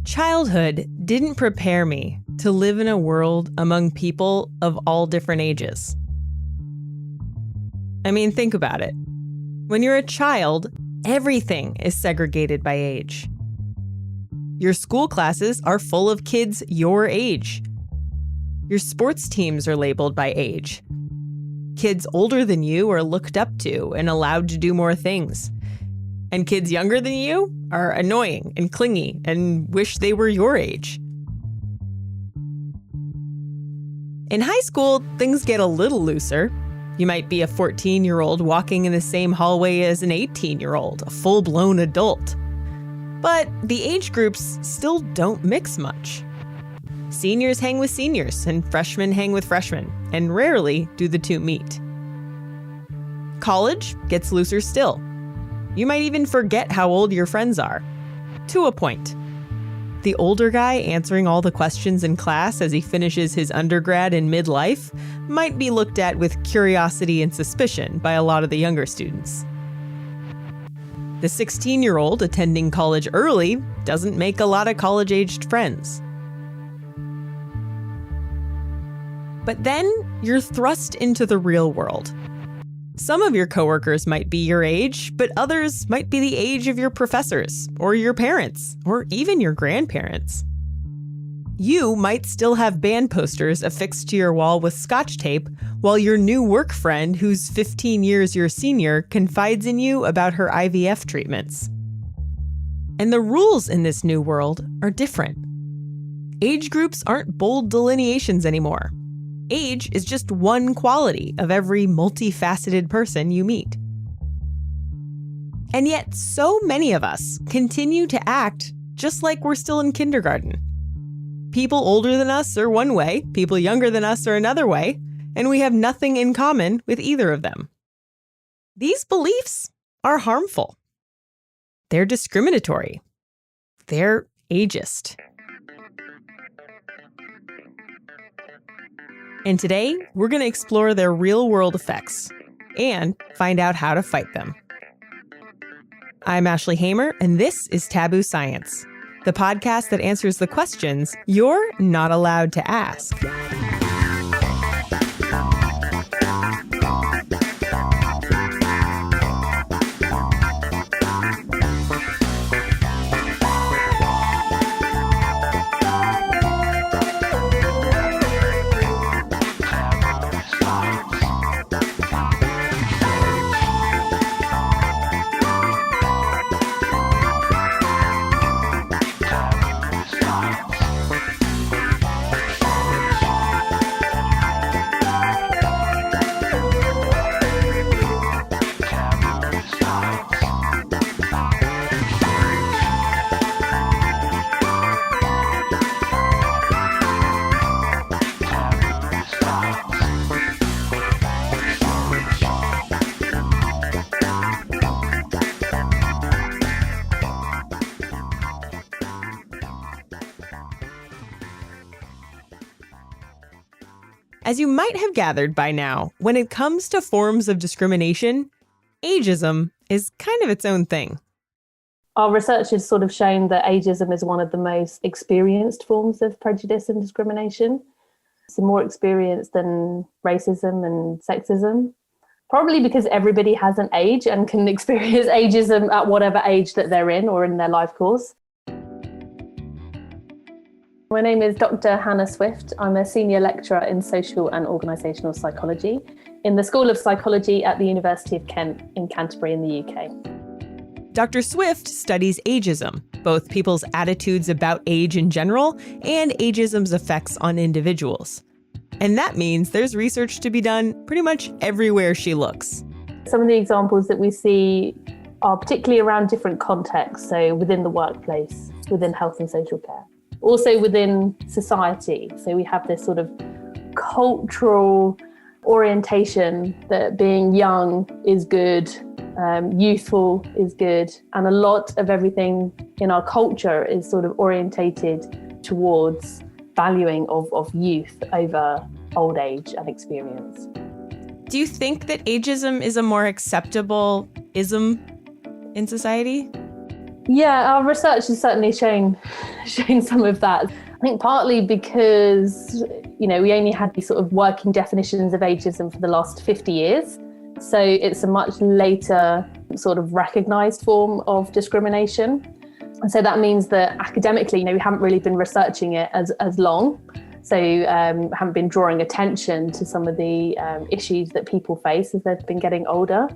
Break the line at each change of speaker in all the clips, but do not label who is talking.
Childhood didn't prepare me to live in a world among people of all different ages. I mean, think about it. When you're a child, everything is segregated by age. Your school classes are full of kids your age. Your sports teams are labeled by age. Kids older than you are looked up to and allowed to do more things. And kids younger than you are annoying and clingy and wish they were your age. In high school, things get a little looser. You might be a 14-year-old walking in the same hallway as an 18-year-old, a full-blown adult. But the age groups still don't mix much. Seniors hang with seniors and freshmen hang with freshmen, and rarely do the two meet. College gets looser still. You might even forget how old your friends are. To a point. The older guy answering all the questions in class as he finishes his undergrad in midlife might be looked at with curiosity and suspicion by a lot of the younger students. The 16-year-old attending college early doesn't make a lot of college-aged friends. But then you're thrust into the real world. Some of your coworkers might be your age, but others might be the age of your professors, or your parents, or even your grandparents. You might still have band posters affixed to your wall with Scotch tape, while your new work friend, who's 15 years your senior, confides in you about her IVF treatments. And the rules in this new world are different. Age groups aren't bold delineations anymore. Age is just one quality of every multifaceted person you meet. And yet, so many of us continue to act just like we're still in kindergarten. People older than us are one way, people younger than us are another way, and we have nothing in common with either of them. These beliefs are harmful. They're discriminatory. They're ageist. And today, we're going to explore their real-world effects and find out how to fight them. I'm Ashley Hamer, and this is Taboo Science, the podcast that answers the questions you're not allowed to ask. As you might have gathered by now, when it comes to forms of discrimination, ageism is kind of its own thing.
Our research has sort of shown that ageism is one of the most experienced forms of prejudice and discrimination. It's more experienced than racism and sexism, probably because everybody has an age and can experience ageism at whatever age that they're in or in their life course. My name is Dr. Hannah Swift. I'm a senior lecturer in social and organisational psychology in the School of Psychology at the University of Kent in Canterbury in the UK.
Dr. Swift studies ageism, both people's attitudes about age in general and ageism's effects on individuals. And that means there's research to be done pretty much everywhere she looks.
Some of the examples that we see are particularly around different contexts, so within the workplace, within health and social care. Also within society. So we have this sort of cultural orientation that being young is good, youthful is good. And a lot of everything in our culture is sort of orientated towards valuing of youth over old age and experience.
Do you think that ageism is a more acceptable ism in society?
Yeah, our research has certainly shown some of that. I think partly because, we only had these sort of working definitions of ageism for the last 50 years. So it's a much later sort of recognised form of discrimination. And so that means that academically, we haven't really been researching it as long. So haven't been drawing attention to some of the issues that people face as they've been getting older.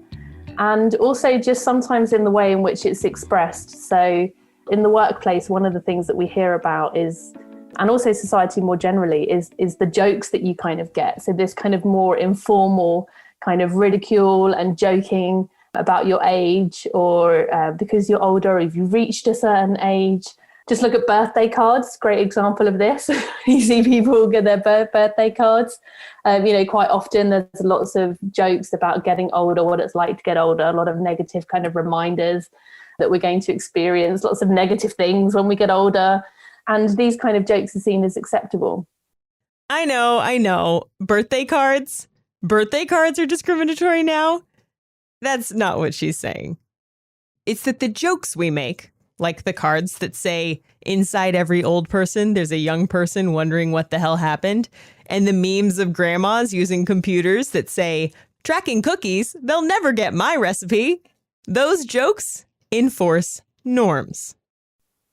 And also just sometimes in the way in which it's expressed. So in the workplace, one of the things that we hear about is, and also society more generally, is the jokes that you kind of get. So this kind of more informal kind of ridicule and joking about your age, or because you're older, or if you've reached a certain age. Just look at birthday cards, great example of this. You see people get their birthday cards. Quite often there's lots of jokes about getting older, what it's like to get older, a lot of negative kind of reminders that we're going to experience, lots of negative things when we get older. And these kind of jokes are seen as acceptable.
I know. Birthday cards are discriminatory now. That's not what she's saying. It's that the jokes we make, like the cards that say, inside every old person, there's a young person wondering what the hell happened, and the memes of grandmas using computers that say, tracking cookies, they'll never get my recipe. Those jokes enforce norms.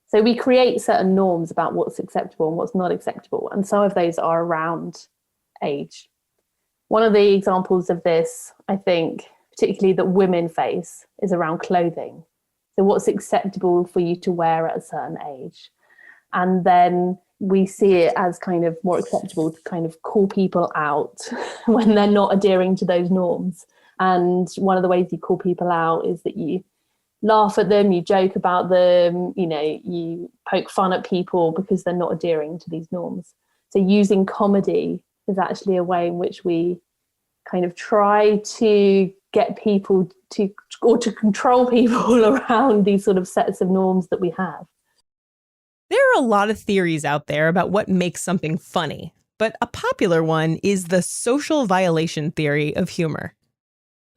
So we create certain norms about what's acceptable and what's not acceptable, and some of those are around age. One of the examples of this, I think, particularly that women face, is around clothing. So what's acceptable for you to wear at a certain age? And then we see it as kind of more acceptable to kind of call people out when they're not adhering to those norms. And one of the ways you call people out is that you laugh at them, you joke about them, you poke fun at people because they're not adhering to these norms. So using comedy is actually a way in which we kind of try to get people to control people around these sort of sets of norms that we have.
There are a lot of theories out there about what makes something funny, but a popular one is the social violation theory of humor.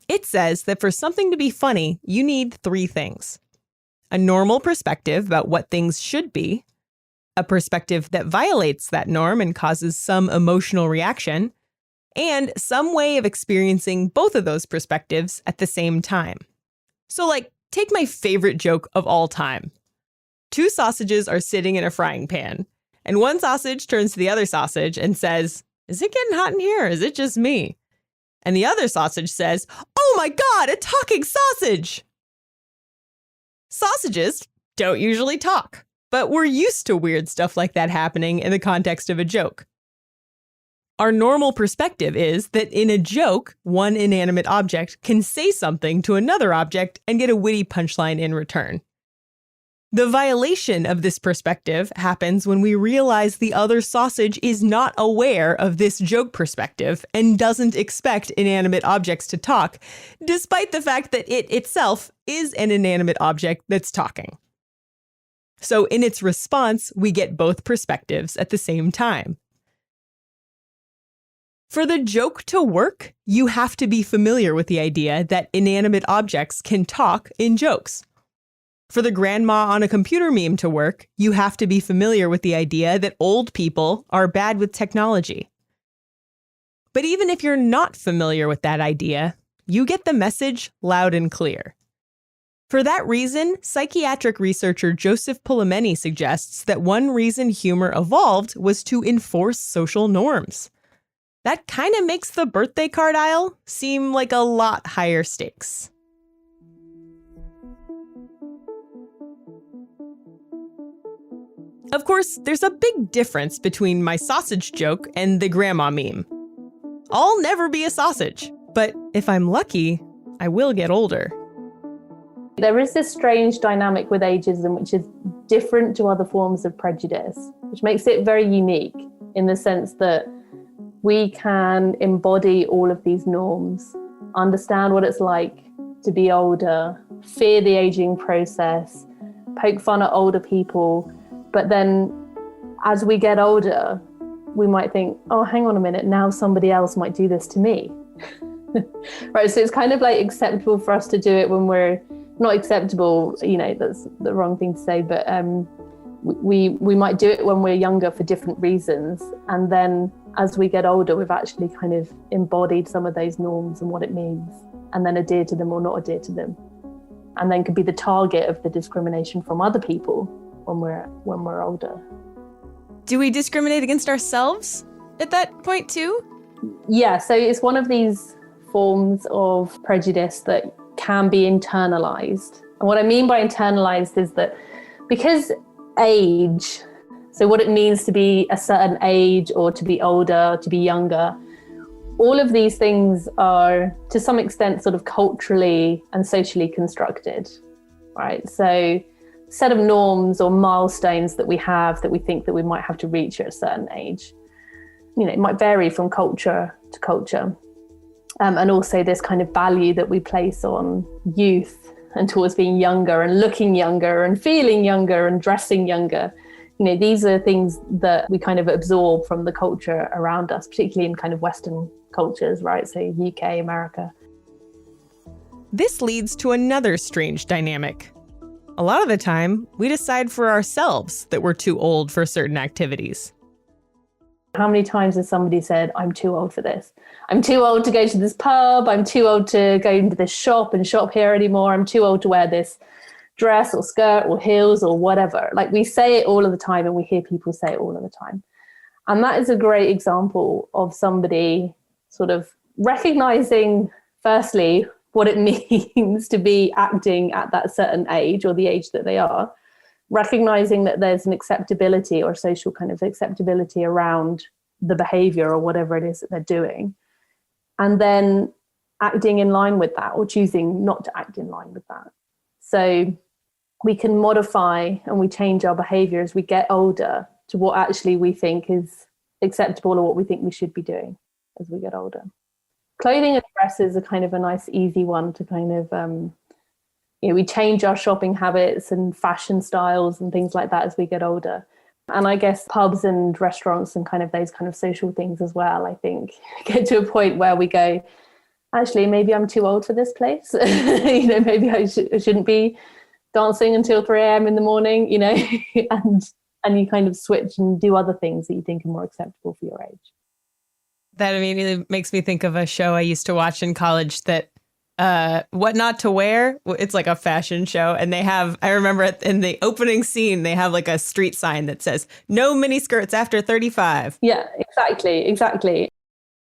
It says that for something to be funny, you need three things: a normal perspective about what things should be, a perspective that violates that norm and causes some emotional reaction, and some way of experiencing both of those perspectives at the same time. So, take my favorite joke of all time. Two sausages are sitting in a frying pan, and one sausage turns to the other sausage and says, "Is it getting hot in here, or is it just me?" And the other sausage says, "Oh my God, a talking sausage!" Sausages don't usually talk, but we're used to weird stuff like that happening in the context of a joke. Our normal perspective is that in a joke, one inanimate object can say something to another object and get a witty punchline in return. The violation of this perspective happens when we realize the other sausage is not aware of this joke perspective and doesn't expect inanimate objects to talk, despite the fact that it itself is an inanimate object that's talking. So in its response, we get both perspectives at the same time. For the joke to work, you have to be familiar with the idea that inanimate objects can talk in jokes. For the grandma on a computer meme to work, you have to be familiar with the idea that old people are bad with technology. But even if you're not familiar with that idea, you get the message loud and clear. For that reason, psychiatric researcher Joseph Pulameni suggests that one reason humor evolved was to enforce social norms. That kind of makes the birthday card aisle seem like a lot higher stakes. Of course, there's a big difference between my sausage joke and the grandma meme. I'll never be a sausage, but if I'm lucky, I will get older.
There is this strange dynamic with ageism which is different to other forms of prejudice, which makes it very unique in the sense that we can embody all of these norms, understand what it's like to be older, fear the aging process, poke fun at older people. But then as we get older, we might think, oh, hang on a minute, now somebody else might do this to me. Right, so it's kind of like acceptable for us to do it when we're not acceptable, that's the wrong thing to say, but we might do it when we're younger for different reasons. And then as we get older, we've actually kind of embodied some of those norms and what it means, and then adhere to them or not adhere to them. And then could be the target of the discrimination from other people when we're older.
Do we discriminate against ourselves at that point too?
Yeah, so it's one of these forms of prejudice that can be internalized. And what I mean by internalized is that because age, so what it means to be a certain age or to be older, to be younger, all of these things are to some extent sort of culturally and socially constructed, right? So set of norms or milestones that we have that we think that we might have to reach at a certain age. It might vary from culture to culture. And also this kind of value that we place on youth and towards being younger and looking younger and feeling younger and dressing younger. These are things that we kind of absorb from the culture around us, particularly in kind of Western cultures, right? So UK, America.
This leads to another strange dynamic. A lot of the time, we decide for ourselves that we're too old for certain activities.
How many times has somebody said, I'm too old for this? I'm too old to go to this pub. I'm too old to go into this shop and shop here anymore. I'm too old to wear this dress or skirt or heels or whatever. Like, we say it all of the time, and we hear people say it all of the time. And that is a great example of somebody sort of recognizing, firstly, what it means to be acting at that certain age or the age that they are, recognizing that there's an acceptability or social kind of acceptability around the behavior or whatever it is that they're doing, and then acting in line with that or choosing not to act in line with that. So we can modify and we change our behavior as we get older to what actually we think is acceptable or what we think we should be doing as we get older. Clothing and dresses are kind of a nice, easy one to kind of, we change our shopping habits and fashion styles and things like that as we get older. And I guess pubs and restaurants and kind of those kind of social things as well, I think, get to a point where we go, actually, maybe I'm too old for this place. Maybe I shouldn't be dancing until 3 a.m. in the morning, and you kind of switch and do other things that you think are more acceptable for your age.
That immediately makes me think of a show I used to watch in college that What Not to Wear. It's like a fashion show. And I remember in the opening scene, they have like a street sign that says, no mini skirts after 35.
Yeah, exactly.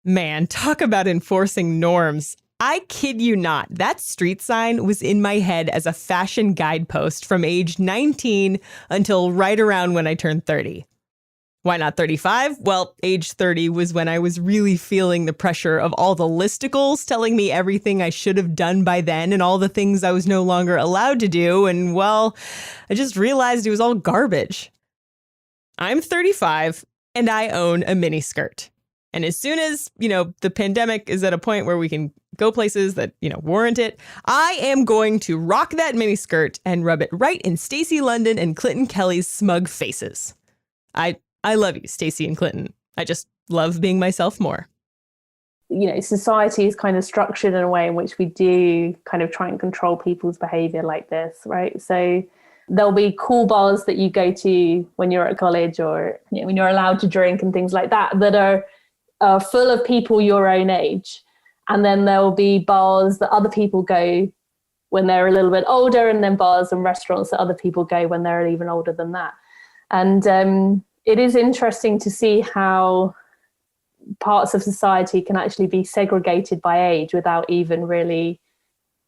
Man, talk about enforcing norms. I kid you not. That street sign was in my head as a fashion guidepost from age 19 until right around when I turned 30. Why not 35? Well, age 30 was when I was really feeling the pressure of all the listicles telling me everything I should have done by then and all the things I was no longer allowed to do. And well, I just realized it was all garbage. I'm 35 and I own a mini skirt. And as soon as, the pandemic is at a point where we can go places that, warrant it, I am going to rock that mini skirt and rub it right in Stacey London and Clinton Kelly's smug faces. I love you, Stacey and Clinton. I just love being myself more.
Society is kind of structured in a way in which we do kind of try and control people's behavior like this, right? So there'll be cool bars that you go to when you're at college or when you're allowed to drink and things like that are full of people your own age. And then there will be bars that other people go when they're a little bit older, and then bars and restaurants that other people go when they're even older than that. And it is interesting to see how parts of society can actually be segregated by age without even really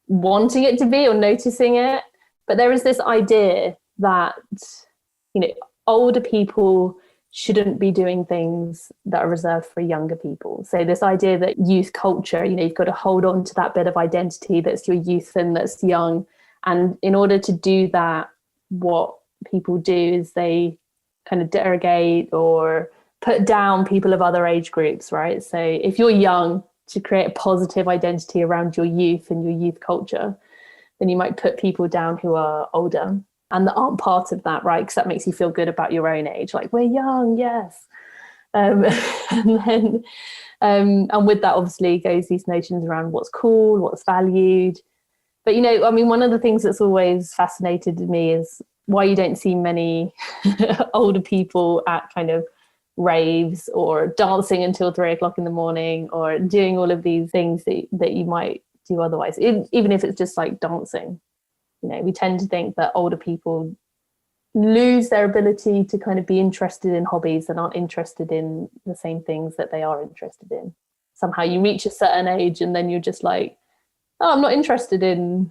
wanting it to be or noticing it. But there is this idea that, older people shouldn't be doing things that are reserved for younger people. So this idea that youth culture, you've got to hold on to that bit of identity that's your youth and that's young. And in order to do that, what people do is they kind of derogate or put down people of other age groups, right? So if you're young, to create a positive identity around your youth and your youth culture, then you might put people down who are older and that aren't part of that, right? Because that makes you feel good about your own age. Like, we're young, yes. And with that obviously goes these notions around what's cool, what's valued. But, you know, I mean, one of the things that's always fascinated me is why you don't see many older people at kind of raves or dancing until 3 o'clock in the morning or doing all of these things that you might do otherwise, even if it's just like dancing. You know, we tend to think that older people lose their ability to kind of be interested in hobbies and aren't interested in the same things that they are interested in. Somehow you reach a certain age and then you're just like, oh, I'm not interested in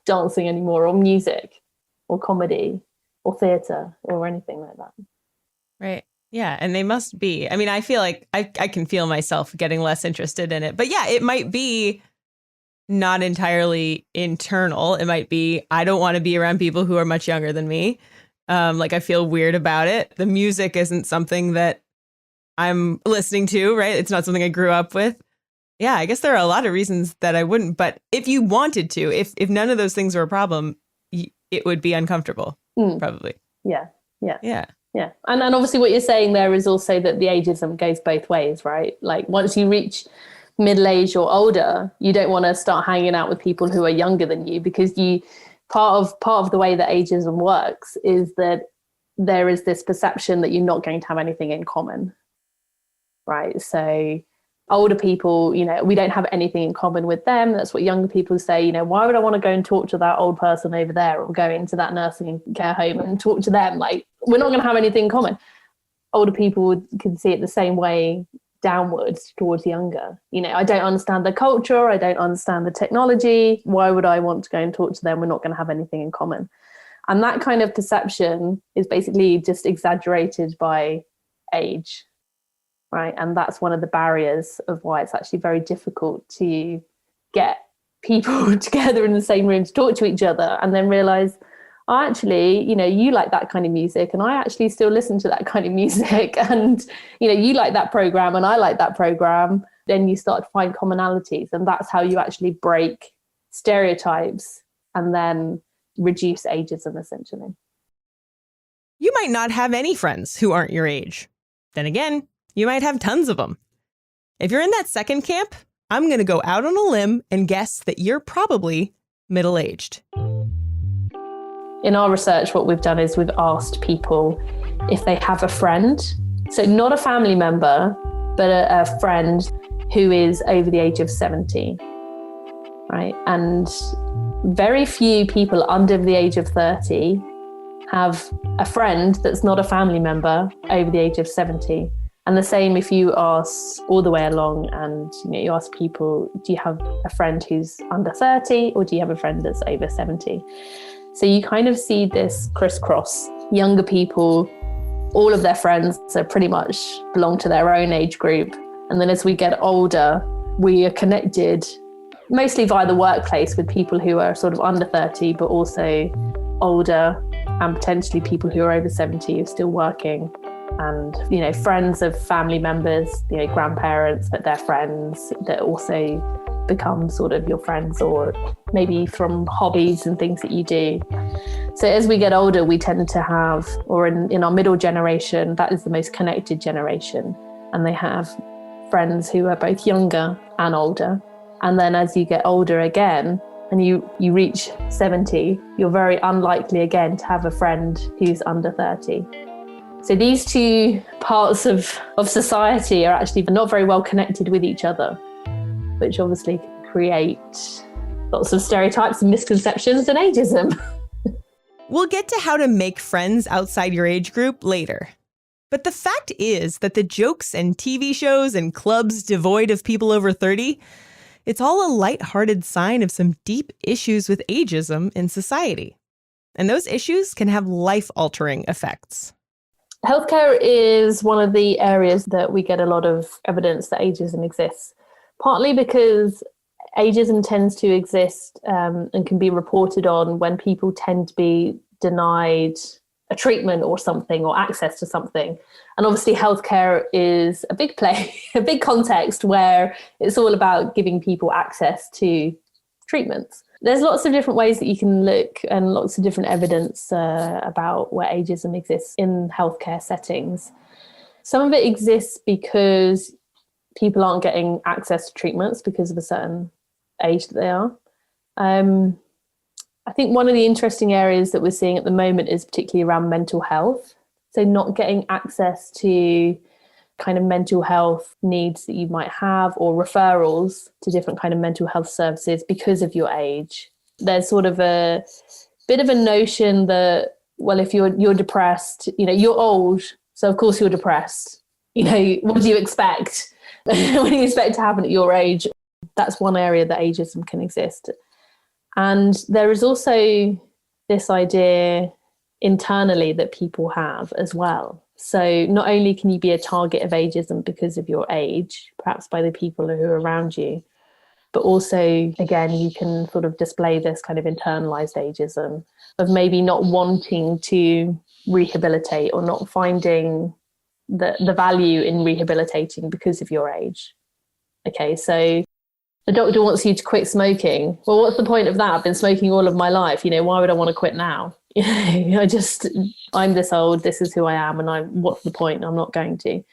dancing anymore, or music or comedy or theatre or anything like that.
Right. Yeah. And they must be. I mean, I feel like I can feel myself getting less interested in it. But yeah, it might be not entirely internal. It might be, I don't want to be around people who are much younger than me. Like I feel weird about it. The music isn't something that I'm listening to, right? It's not something I grew up with. Yeah, I guess there are a lot of reasons that I wouldn't. But if you wanted to, if none of those things were a problem, it would be uncomfortable, probably.
Yeah.
Yeah.
And obviously what you're saying there is also that the ageism goes both ways, right? Like once you reach middle age or older, you don't want to start hanging out with people who are younger than you, because part of the way that ageism works is that there is this perception that you're not going to have anything in common, right? So older people, you know, we don't have anything in common with them. That's what younger people say, you know, why would I want to go and talk to that old person over there, or go into that nursing care home and talk to them? Like, we're not going to have anything in common. Older people can see it the same way downwards towards younger. You know, I don't understand the culture, I don't understand the technology. Why would I want to go and talk to them? We're not going to have anything in common. And that kind of perception is basically just exaggerated by age. Right. And that's one of the barriers of why it's actually very difficult to get people together in the same room to talk to each other and then realize, oh, actually, you know, you like that kind of music and I actually still listen to that kind of music. And, you know, you like that program and I like that program. Then you start to find commonalities. And that's how you actually break stereotypes and then reduce ageism, essentially.
You might not have any friends who aren't your age. Then again, you might have tons of them. If you're in that second camp, I'm going to go out on a limb and guess that you're probably middle-aged.
In our research, what we've done is we've asked people if they have a friend. So not a family member, but a friend who is over the age of 70, right? And very few people under the age of 30 have a friend that's not a family member over the age of 70. And the same if you ask all the way along and you ask people, do you have a friend who's under 30 or do you have a friend that's over 70? So you kind of see this crisscross. Younger people, all of their friends are pretty much belong to their own age group. And then as we get older, we are connected mostly via the workplace with people who are sort of under 30, but also older, and potentially people who are over 70 are still working. And, you know, friends of family members, you know, grandparents, but they're friends that also become sort of your friends, or maybe from hobbies and things that you do. So as we get older, we tend to have, or in our middle generation, that is the most connected generation. And they have friends who are both younger and older. And then as you get older again, and you reach 70, you're very unlikely again to have a friend who's under 30. So these two parts of society are actually not very well connected with each other, which obviously can create lots of stereotypes and misconceptions and ageism.
We'll get to how to make friends outside your age group later. But the fact is that the jokes and TV shows and clubs devoid of people over 30, it's all a lighthearted sign of some deep issues with ageism in society. And those issues can have life-altering effects.
Healthcare is one of the areas that we get a lot of evidence that ageism exists, partly because ageism tends to exist and can be reported on when people tend to be denied a treatment or something, or access to something. And obviously healthcare is a big a big context where it's all about giving people access to treatments. There's lots of different ways that you can look, and lots of different evidence about where ageism exists in healthcare settings. Some of it exists because people aren't getting access to treatments because of a certain age that they are. I think one of the interesting areas that we're seeing at the moment is particularly around mental health. So not getting access to kind of mental health needs that you might have, or referrals to different kind of mental health services because of your age. There's sort of a bit of a notion that, well, if you're depressed, you're old, so of course you're depressed. What do you expect? What do you expect to happen at your age? That's one area that ageism can exist. And there is also this idea internally that people have as well. So not only can you be a target of ageism because of your age, perhaps by the people who are around you, but also, again, you can sort of display this kind of internalized ageism of maybe not wanting to rehabilitate or not finding the value in rehabilitating because of your age. Okay, so the doctor wants you to quit smoking. Well, what's the point of that? I've been smoking all of my life. Why would I want to quit now? I'm this old, this is who I am, and what's the point? I'm not going to.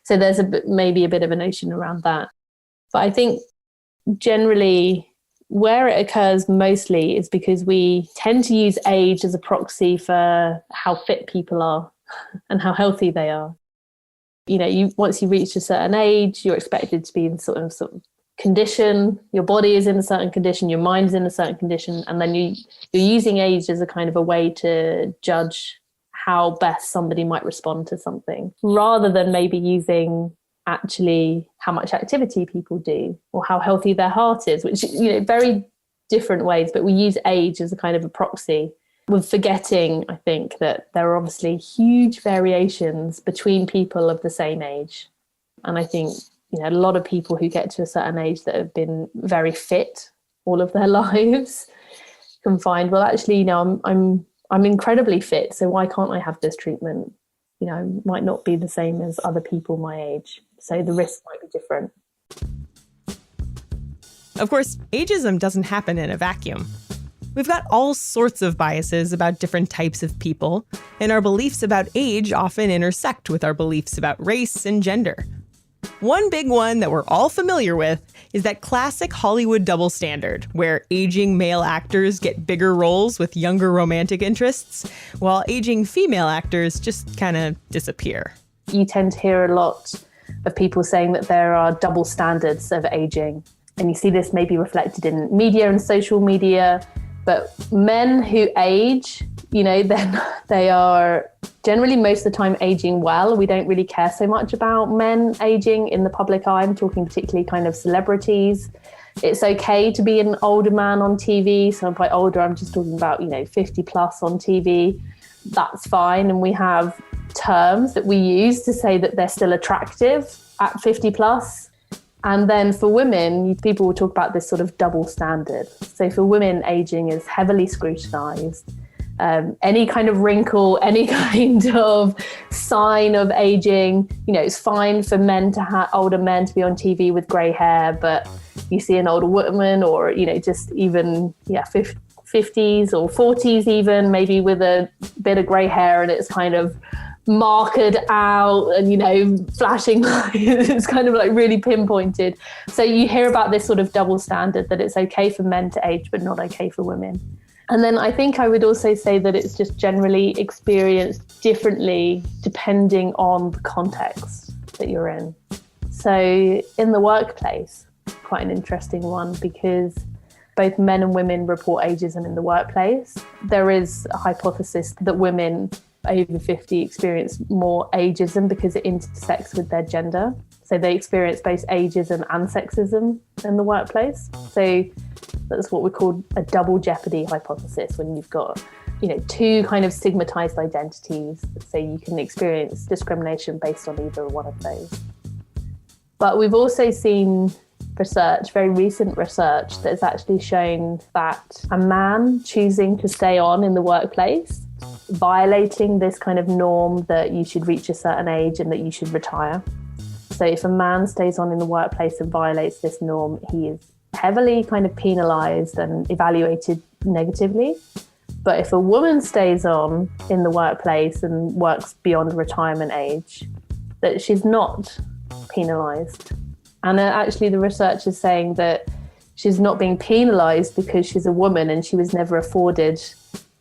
So there's maybe a bit of a notion around that. But I think generally where it occurs mostly is because we tend to use age as a proxy for how fit people are and how healthy they are. Once you reach a certain age, you're expected to be in sort of condition. Your body is in a certain condition, your mind is in a certain condition, and then you're using age as a kind of a way to judge how best somebody might respond to something, rather than maybe using actually how much activity people do or how healthy their heart is, which, very different ways, but we use age as a kind of a proxy. We're forgetting, I think, that there are obviously huge variations between people of the same age. And I think, a lot of people who get to a certain age that have been very fit all of their lives can find, well, actually, I'm incredibly fit, so why can't I have this treatment? Might not be the same as other people my age. So the risk might be different.
Of course, ageism doesn't happen in a vacuum. We've got all sorts of biases about different types of people, and our beliefs about age often intersect with our beliefs about race and gender. One big one that we're all familiar with is that classic Hollywood double standard, where aging male actors get bigger roles with younger romantic interests, while aging female actors just kind of disappear.
You tend to hear a lot of people saying that there are double standards of aging. And you see this maybe reflected in media and social media. But men who age, then they are generally most of the time aging well. We don't really care so much about men aging in the public eye. I'm talking particularly kind of celebrities. It's okay to be an older man on TV. So by older, I'm just talking about, 50 plus on TV. That's fine. And we have terms that we use to say that they're still attractive at 50 plus. And then for women, people will talk about this sort of double standard. So for women, aging is heavily scrutinized. Any kind of wrinkle, any kind of sign of aging, it's fine for older men to be on TV with grey hair, but you see an older woman or, just even, 50s or 40s even, maybe with a bit of grey hair, and it's kind of marked out and, flashing lights. It's kind of like really pinpointed. So you hear about this sort of double standard that it's okay for men to age, but not okay for women. And then I think I would also say that it's just generally experienced differently depending on the context that you're in. So in the workplace, quite an interesting one, because both men and women report ageism in the workplace. There is a hypothesis that women over 50 experience more ageism because it intersects with their gender. So they experience both ageism and sexism in the workplace. So that's what we call a double jeopardy hypothesis, when you've got, two kind of stigmatized identities. So you can experience discrimination based on either one of those. But we've also seen research, very recent research, that has actually shown that a man choosing to stay on in the workplace, violating this kind of norm that you should reach a certain age and that you should retire. So if a man stays on in the workplace and violates this norm, he is heavily kind of penalized and evaluated negatively. But if a woman stays on in the workplace and works beyond retirement age, that she's not penalized. And actually the research is saying that she's not being penalized because she's a woman and she was never afforded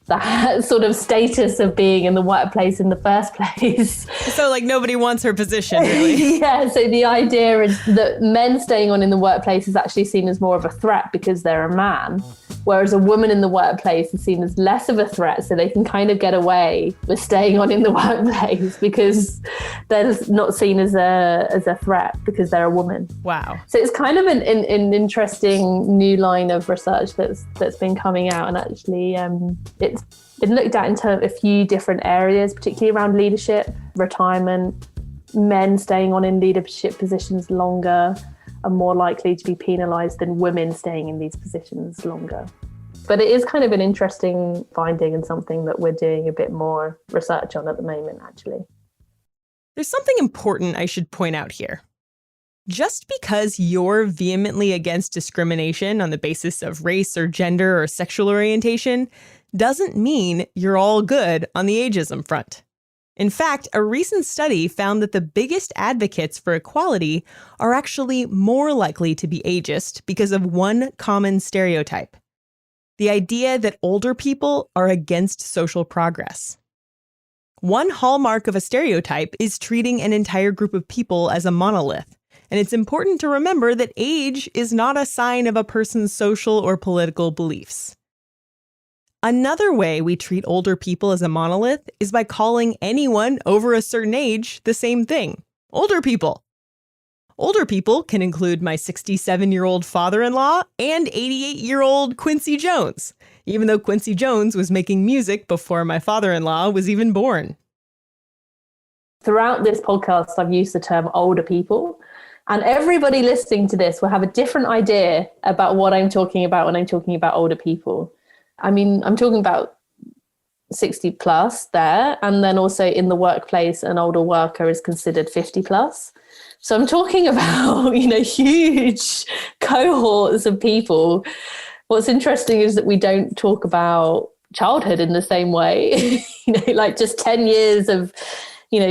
that sort of status of being in the workplace in the first place.
So like nobody wants her position, really.
Yeah, so the idea is that men staying on in the workplace is actually seen as more of a threat because they're a man, whereas a woman in the workplace is seen as less of a threat, so they can kind of get away with staying on in the workplace because they're not seen as a threat because they're a woman.
Wow.
So it's kind of an interesting new line of research that's been coming out, and actually it's been looked at in terms of a few different areas, particularly around leadership, retirement. Men staying on in leadership positions longer are more likely to be penalised than women staying in these positions longer. But it is kind of an interesting finding and something that we're doing a bit more research on at the moment, actually.
There's something important I should point out here. Just because you're vehemently against discrimination on the basis of race or gender or sexual orientation doesn't mean you're all good on the ageism front. In fact, a recent study found that the biggest advocates for equality are actually more likely to be ageist because of one common stereotype: the idea that older people are against social progress. One hallmark of a stereotype is treating an entire group of people as a monolith, and it's important to remember that age is not a sign of a person's social or political beliefs. Another way we treat older people as a monolith is by calling anyone over a certain age the same thing: older people. Older people can include my 67-year-old father-in-law and 88-year-old Quincy Jones, even though Quincy Jones was making music before my father-in-law was even born.
Throughout this podcast, I've used the term older people, and everybody listening to this will have a different idea about what I'm talking about when I'm talking about older people. I mean, I'm talking about 60 plus there, and then also in the workplace, an older worker is considered 50 plus. So I'm talking about, huge cohorts of people. What's interesting is that we don't talk about childhood in the same way, like just 10 years of,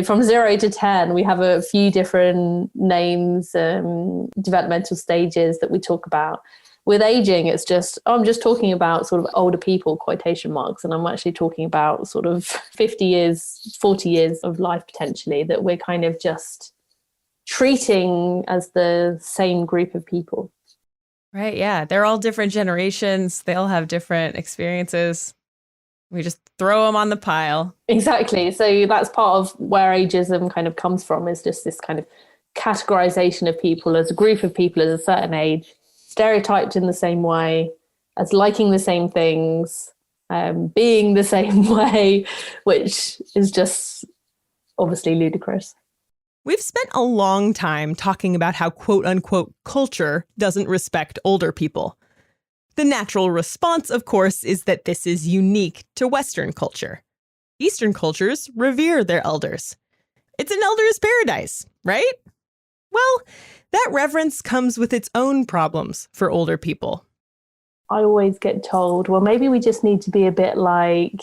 from 0 to 10, we have a few different names, developmental stages that we talk about. With aging, it's just, I'm just talking about sort of older people, quotation marks, and I'm actually talking about sort of 50 years, 40 years of life potentially that we're kind of just treating as the same group of people.
Right, yeah. They're all different generations. They all have different experiences. We just throw them on the pile.
Exactly. So that's part of where ageism kind of comes from, is just this kind of categorization of people as a group of people at a certain age, stereotyped in the same way, as liking the same things, being the same way, which is just obviously ludicrous.
We've spent a long time talking about how quote-unquote culture doesn't respect older people. The natural response, of course, is that this is unique to Western culture. Eastern cultures revere their elders. It's an elder's paradise, right? Well, that reverence comes with its own problems for older people.
I always get told, well, maybe we just need to be a bit like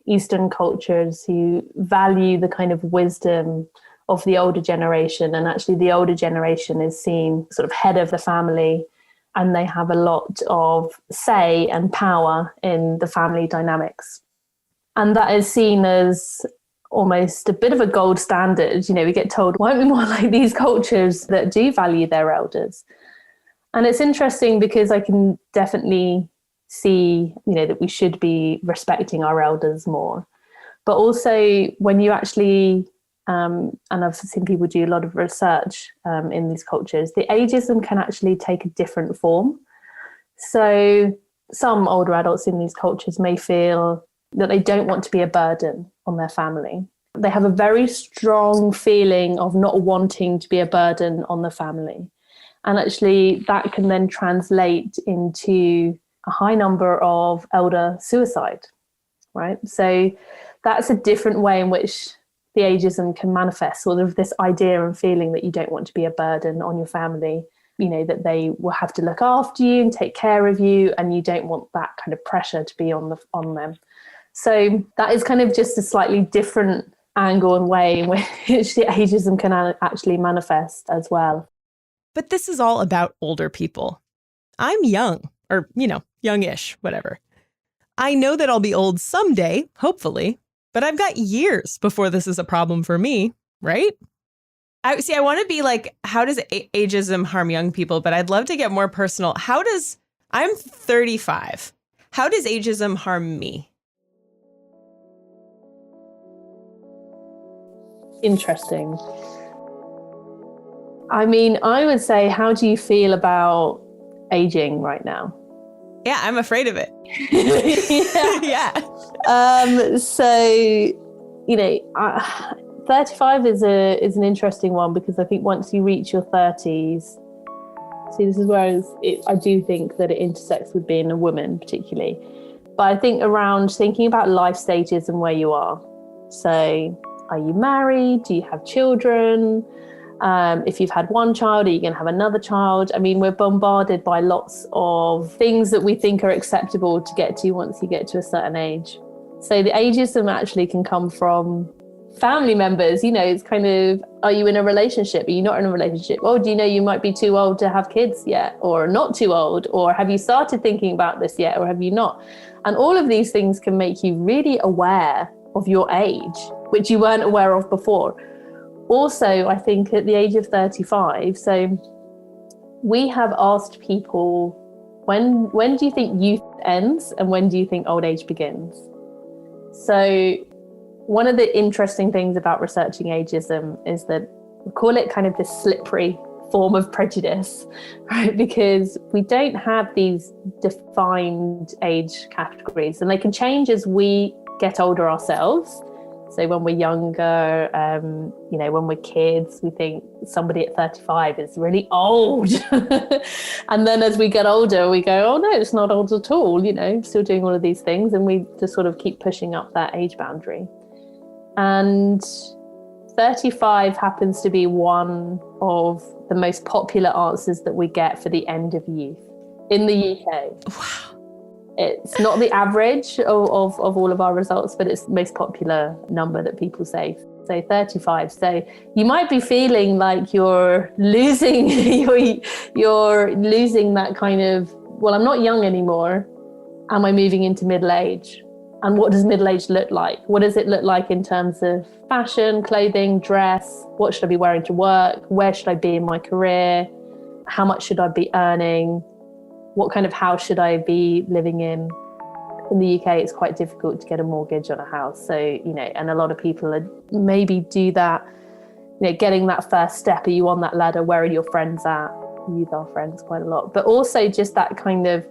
Eastern cultures who value the kind of wisdom of the older generation. And actually the older generation is seen sort of head of the family, and they have a lot of say and power in the family dynamics. And that is seen as almost a bit of a gold standard. We get told, why aren't we more like these cultures that do value their elders? And it's interesting because I can definitely see, that we should be respecting our elders more. But also when you actually, and I've seen people do a lot of research in these cultures, the ageism can actually take a different form. So some older adults in these cultures may feel that they don't want to be a burden on their family. They have a very strong feeling of not wanting to be a burden on the family. And actually that can then translate into a high number of elder suicide, right? So that's a different way in which the ageism can manifest, sort of this idea and feeling that you don't want to be a burden on your family, that they will have to look after you and take care of you, and you don't want that kind of pressure to be on them. So that is kind of just a slightly different angle and way in which the ageism can actually manifest as well.
But this is all about older people. I'm young, or, youngish, whatever. I know that I'll be old someday, hopefully, but I've got years before this is a problem for me, right? I want to be like, how does ageism harm young people? But I'd love to get more personal. I'm 35. How does ageism harm me?
Interesting. I mean, I would say, how do you feel about aging right now?
Yeah, I'm afraid of it.
Yeah. So, 35 is an interesting one, because I think once you reach your 30s, see, this is where I do think that it intersects with being a woman particularly. But I think around thinking about life stages and where you are. So, are you married? Do you have children? If you've had one child, are you going to have another child? I mean, we're bombarded by lots of things that we think are acceptable to get to once you get to a certain age. So the ageism actually can come from family members. It's kind of, are you in a relationship? Are you not in a relationship? Oh, do you know you might be too old to have kids yet? Or not too old? Or have you started thinking about this yet? Or have you not? And all of these things can make you really aware of your age, which you weren't aware of before. Also, I think at the age of 35, so we have asked people, when do you think youth ends and when do you think old age begins? So one of the interesting things about researching ageism is that we call it kind of this slippery form of prejudice, right? Because we don't have these defined age categories, and they can change as we get older ourselves. So when we're younger, when we're kids, we think somebody at 35 is really old. And then as we get older, we go, oh no, it's not old at all, still doing all of these things. And we just sort of keep pushing up that age boundary. And 35 happens to be one of the most popular answers that we get for the end of youth in the UK.
Wow.
It's not the average of all of our results, but it's the most popular number that people say. So 35. So you might be feeling like you're losing, you're losing that kind of, well, I'm not young anymore. Am I moving into middle age? And what does middle age look like? What does it look like in terms of fashion, clothing, dress? What should I be wearing to work? Where should I be in my career? How much should I be earning? What kind of house should I be living in? In the UK, it's quite difficult to get a mortgage on a house. So, and a lot of people maybe do that, getting that first step. Are you on that ladder? Where are your friends at? Youth are friends quite a lot. But also just that kind of,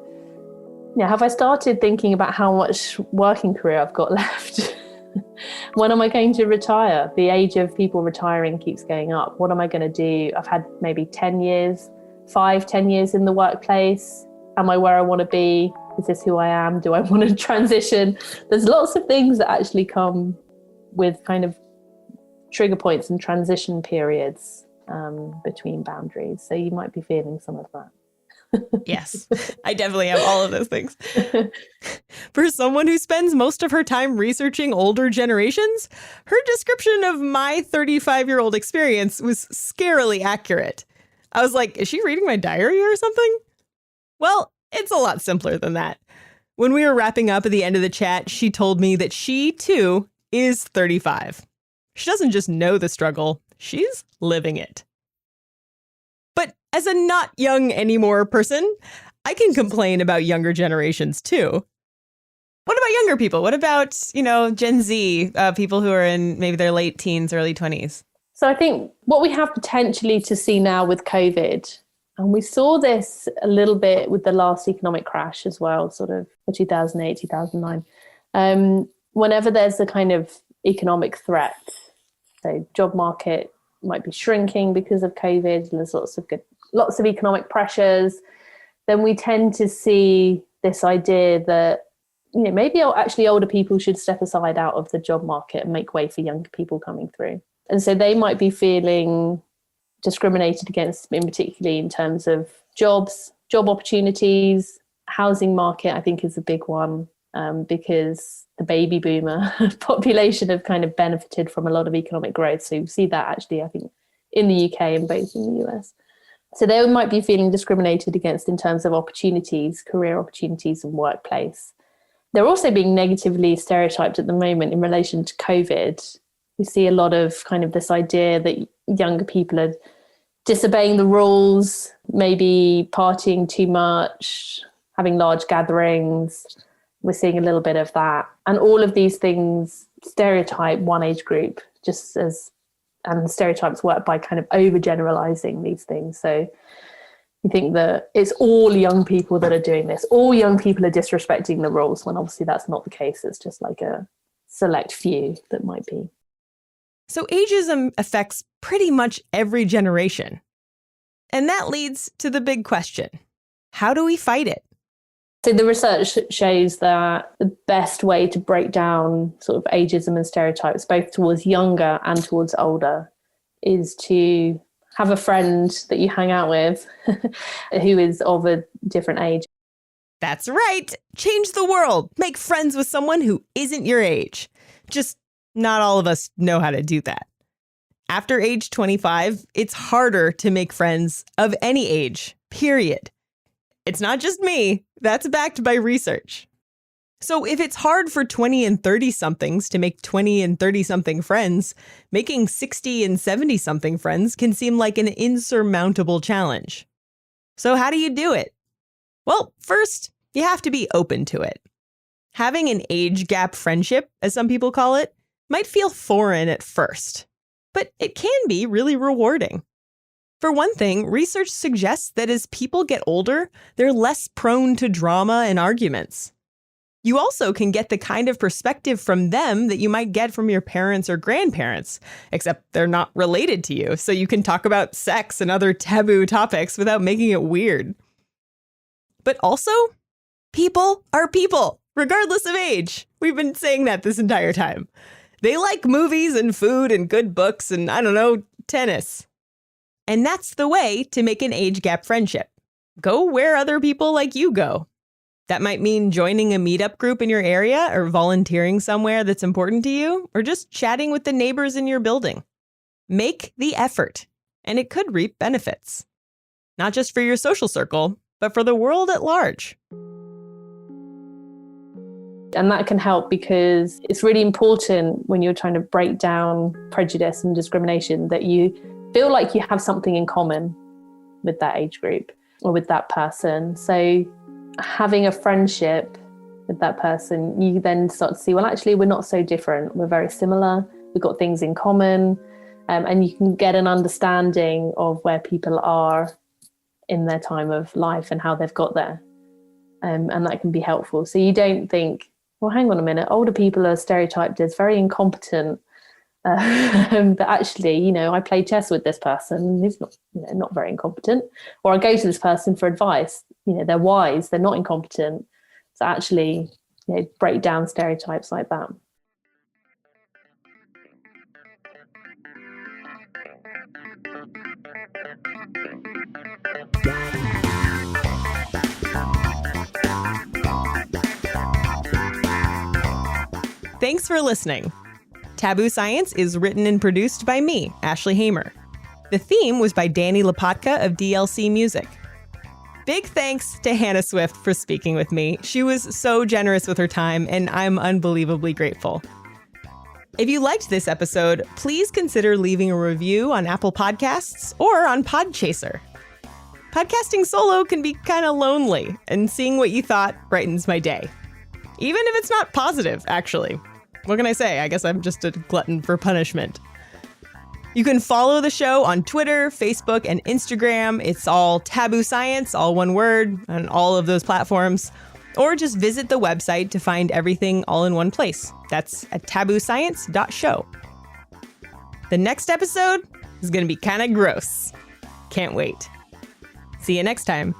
have I started thinking about how much working career I've got left? When am I going to retire? The age of people retiring keeps going up. What am I going to do? I've had maybe 10 years in the workplace. Am I where I want to be? Is this who I am? Do I want to transition? There's lots of things that actually come with kind of trigger points and transition periods between boundaries. So you might be feeling some of that.
Yes, I definitely have all of those things. For someone who spends most of her time researching older generations, her description of my 35-year-old experience was scarily accurate. I was like, is she reading my diary or something? Well, it's a lot simpler than that. When we were wrapping up at the end of the chat, she told me that she, too, is 35. She doesn't just know the struggle, she's living it. But as a not young anymore person, I can complain about younger generations, too. What about younger people? What about, Gen Z, people who are in maybe their late teens, early 20s?
So I think what we have potentially to see now with COVID, and we saw this a little bit with the last economic crash as well, sort of 2008, 2009. Whenever there's a kind of economic threat, so job market might be shrinking because of COVID, and there's lots of economic pressures, then we tend to see this idea that, maybe actually older people should step aside out of the job market and make way for younger people coming through. And so they might be feeling discriminated against, in particularly in terms of job opportunities. Housing market, I think, is a big one, because the baby boomer population have kind of benefited from a lot of economic growth. So you see that actually, I think, in the UK and both in the US. So they might be feeling discriminated against in terms of opportunities, career opportunities and workplace. They're also being negatively stereotyped at the moment in relation to COVID. We see a lot of kind of this idea that younger people are disobeying the rules, maybe partying too much, having large gatherings. We're seeing a little bit of that. And all of these things stereotype one age group, just as, and stereotypes work by kind of overgeneralizing these things. So you think that it's all young people that are doing this. All young people are disrespecting the rules, when obviously that's not the case. It's just like a select few that might be.
So ageism affects pretty much every generation. And that leads to the big question. How do we fight it?
So the research shows that the best way to break down sort of ageism and stereotypes, both towards younger and towards older, is to have a friend that you hang out with who is of a different age.
That's right. Change the world. Make friends with someone who isn't your age. Just not all of us know how to do that. After age 25, it's harder to make friends of any age, period. It's not just me. That's backed by research. So if it's hard for 20 and 30-somethings to make 20 and 30-something friends, making 60 and 70-something friends can seem like an insurmountable challenge. So how do you do it? Well, first, you have to be open to it. Having an age gap friendship, as some people call it, might feel foreign at first, but it can be really rewarding. For one thing, research suggests that as people get older, they're less prone to drama and arguments. You also can get the kind of perspective from them that you might get from your parents or grandparents, except they're not related to you, so you can talk about sex and other taboo topics without making it weird. But also, people are people, regardless of age. We've been saying that this entire time. They like movies and food and good books and, I don't know, tennis. And that's the way to make an age gap friendship. Go where other people like you go. That might mean joining a meetup group in your area or volunteering somewhere that's important to you, or just chatting with the neighbors in your building. Make the effort, and it could reap benefits. Not just for your social circle, but for the world at large.
And that can help because it's really important when you're trying to break down prejudice and discrimination that you feel like you have something in common with that age group or with that person. So having a friendship with that person, you then start to see, well, actually, we're not so different. We're very similar. We've got things in common. And you can get an understanding of where people are in their time of life and how they've got there. And that can be helpful. So you don't think, well, hang on a minute, older people are stereotyped as very incompetent. But actually, I play chess with this person. He's not very incompetent. Or I go to this person for advice. They're wise. They're not incompetent. So actually, break down stereotypes like that.
Thanks for listening. Taboo Science is written and produced by me, Ashley Hamer. The theme was by Danny Lopatka of DLC Music. Big thanks to Hannah Swift for speaking with me. She was so generous with her time, and I'm unbelievably grateful. If you liked this episode, please consider leaving a review on Apple Podcasts or on Podchaser. Podcasting solo can be kind of lonely, and seeing what you thought brightens my day. Even if it's not positive, actually. What can I say? I guess I'm just a glutton for punishment. You can follow the show on Twitter, Facebook, and Instagram. It's all Taboo Science, all one word, on all of those platforms. Or just visit the website to find everything all in one place. That's at tabooscience.show. The next episode is going to be kind of gross. Can't wait. See you next time.